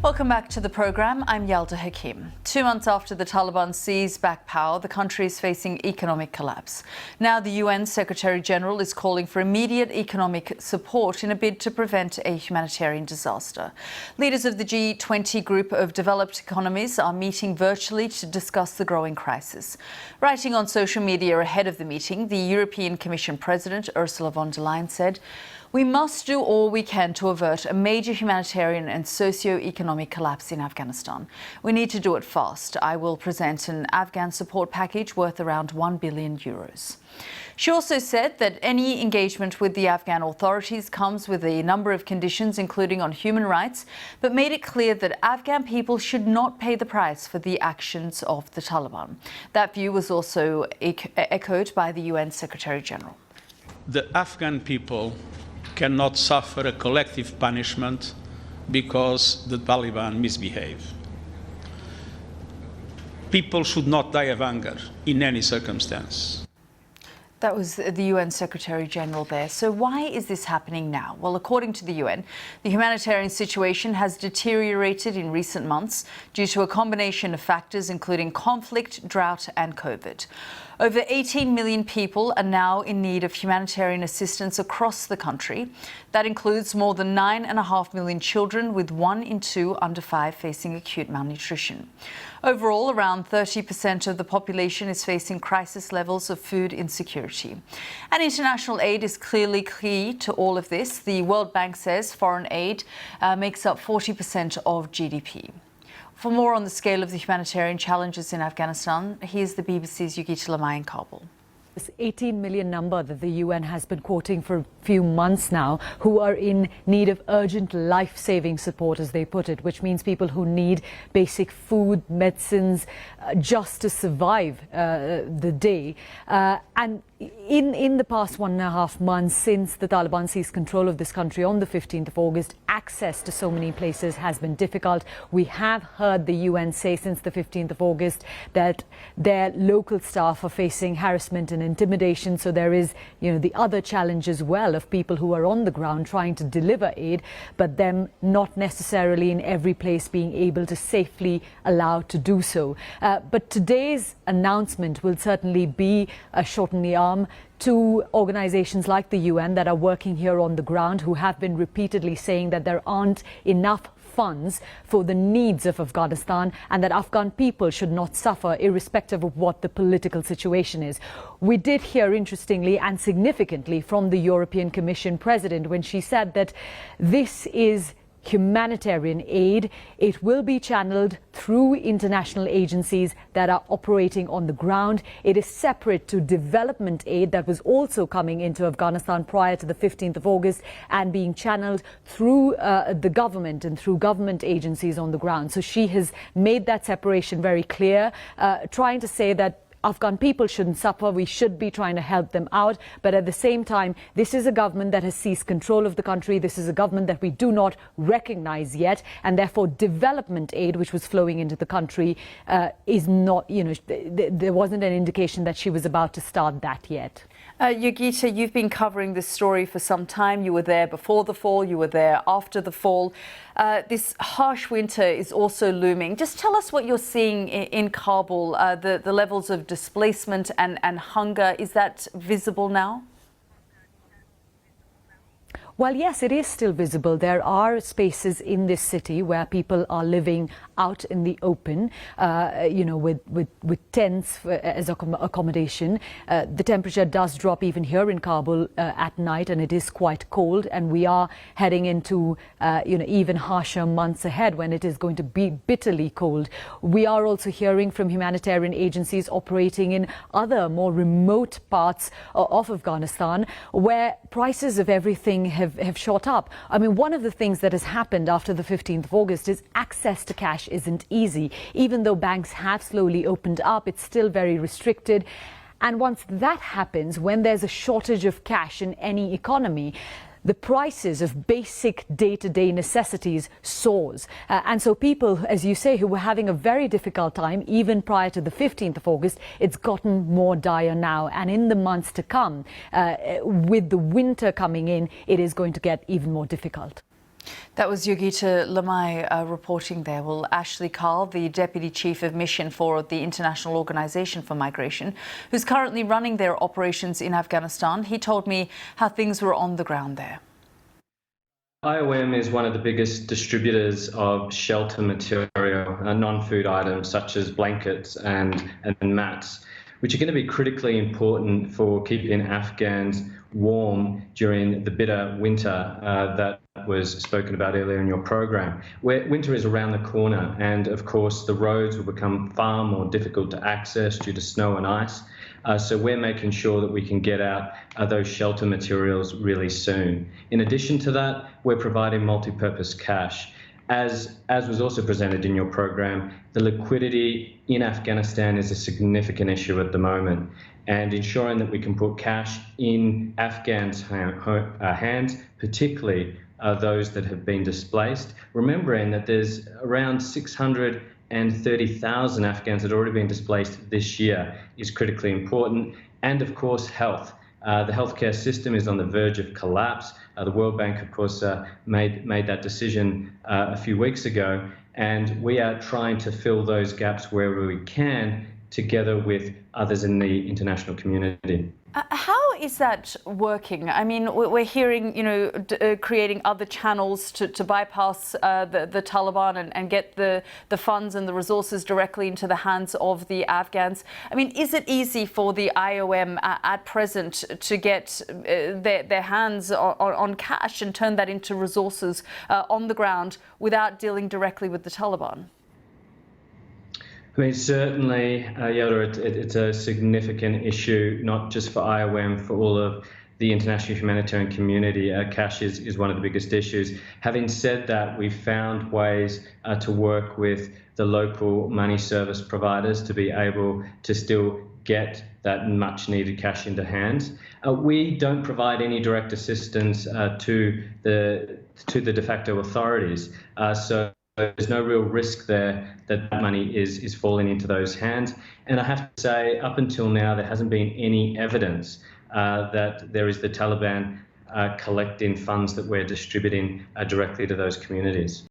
Welcome back to the programme. I'm Yalda Hakim. 2 months after the Taliban seized back power, the country is facing economic collapse. Now the UN Secretary General is calling for immediate economic support in a bid to prevent a humanitarian disaster. Leaders of the G20 group of developed economies are meeting virtually to discuss the growing crisis. Writing on social media ahead of the meeting, the European Commission President Ursula von der Leyen said, "We must do all we can to avert a major humanitarian and socio-economic collapse in Afghanistan. We need to do it fast. I will present an Afghan support package worth around €1 billion. She also said that any engagement with the Afghan authorities comes with a number of conditions, including on human rights, but made it clear that Afghan people should not pay the price for the actions of the Taliban. That view was also echoed by the UN Secretary General. The Afghan people cannot suffer a collective punishment because the Taliban misbehave. People should not die of hunger in any circumstance. That was the UN Secretary General there. So why is this happening now? Well, according to the UN, the humanitarian situation has deteriorated in recent months due to a combination of factors, including conflict, drought and COVID. Over 18 million people are now in need of humanitarian assistance across the country. That includes more than 9.5 million children, with 1 in 2 under 5 facing acute malnutrition. Overall, around 30% of the population is facing crisis levels of food insecurity. And international aid is clearly key to all of this. The World Bank says foreign aid makes up 40% of GDP. For more on the scale of the humanitarian challenges in Afghanistan, here's the BBC's Yogita Lamai in Kabul. This 18 million number that the UN has been quoting for a few months now, who are in need of urgent life-saving support, as they put it, which means people who need basic food, medicines, just to survive the day. And in the past 1.5 months since the Taliban seized control of this country on the 15th of August, access to so many places has been difficult. We have heard the UN say since the 15th of August that their local staff are facing harassment and intimidation. So there is, the other challenge as well of people who are on the ground trying to deliver aid, but them not necessarily in every place being able to safely allow to do so. But today's announcement will certainly be a shot in the arm to organizations like the UN that are working here on the ground, who have been repeatedly saying that there aren't enough funds for the needs of Afghanistan and that Afghan people should not suffer irrespective of what the political situation is. We did hear, interestingly and significantly, from the European Commission President when she said that this is humanitarian aid. It will be channeled through international agencies that are operating on the ground. It is separate to development aid that was also coming into Afghanistan prior to the 15th of August and being channeled through the government and through government agencies on the ground. So she has made that separation very clear, trying to say that Afghan people shouldn't suffer. We should be trying to help them out. But at the same time, this is a government that has seized control of the country. This is a government that we do not recognize yet. And therefore, development aid, which was flowing into the country, is not, there wasn't an indication that she was about to start that yet. Yogita, you've been covering this story for some time. You were there before the fall, you were there after the fall. This harsh winter is also looming. Just tell us what you're seeing in Kabul, the levels of displacement and hunger. Is that visible now? Well, yes, it is still visible. There are spaces in this city where people are living out in the open, with tents as accommodation. The temperature does drop even here in Kabul at night, and it is quite cold. And we are heading into, even harsher months ahead when it is going to be bitterly cold. We are also hearing from humanitarian agencies operating in other more remote parts of Afghanistan, where prices of everything have shot up. I mean, one of the things that has happened after the 15th of August is access to cash isn't easy. Even though banks have slowly opened up, it's still very restricted. And once that happens, when there's a shortage of cash in any economy, the prices of basic day-to-day necessities soars. And so people, as you say, who were having a very difficult time, even prior to the 15th of August, it's gotten more dire now. And in the months to come, with the winter coming in, it is going to get even more difficult. That was Yogita Lamai reporting there. Well, Ashley Carl, the Deputy Chief of Mission for the International Organization for Migration, who's currently running their operations in Afghanistan, he told me how things were on the ground there. IOM is one of the biggest distributors of shelter material, non-food items such as blankets and mats, which are going to be critically important for keeping Afghans warm during the bitter winter that was spoken about earlier in your program. Winter is around the corner, and of course the roads will become far more difficult to access due to snow and ice. So we're making sure that we can get out those shelter materials really soon. In addition to that, we're providing multi-purpose cash. As was also presented in your program, the liquidity in Afghanistan is a significant issue at the moment, and ensuring that we can put cash in Afghans' hands, particularly those that have been displaced, remembering that there's around 630,000 Afghans that have already been displaced this year, is critically important. And of course, health. The healthcare system is on the verge of collapse. The World Bank, of course, made that decision a few weeks ago, and we are trying to fill those gaps wherever we can, together with others in the international community. How is that working? I mean, we're hearing, creating other channels to bypass the Taliban and get the funds and the resources directly into the hands of the Afghans. I mean, is it easy for the IOM at present to get their hands on cash and turn that into resources on the ground without dealing directly with the Taliban? I mean, certainly, Yoda, it's a significant issue, not just for IOM, for all of the international humanitarian community. Cash is one of the biggest issues. Having said that, we've found ways to work with the local money service providers to be able to still get that much needed cash into hands. We don't provide any direct assistance to the de facto authorities. So there's no real risk there that money is falling into those hands. And I have to say, up until now, there hasn't been any evidence that there is the Taliban collecting funds that we're distributing directly to those communities.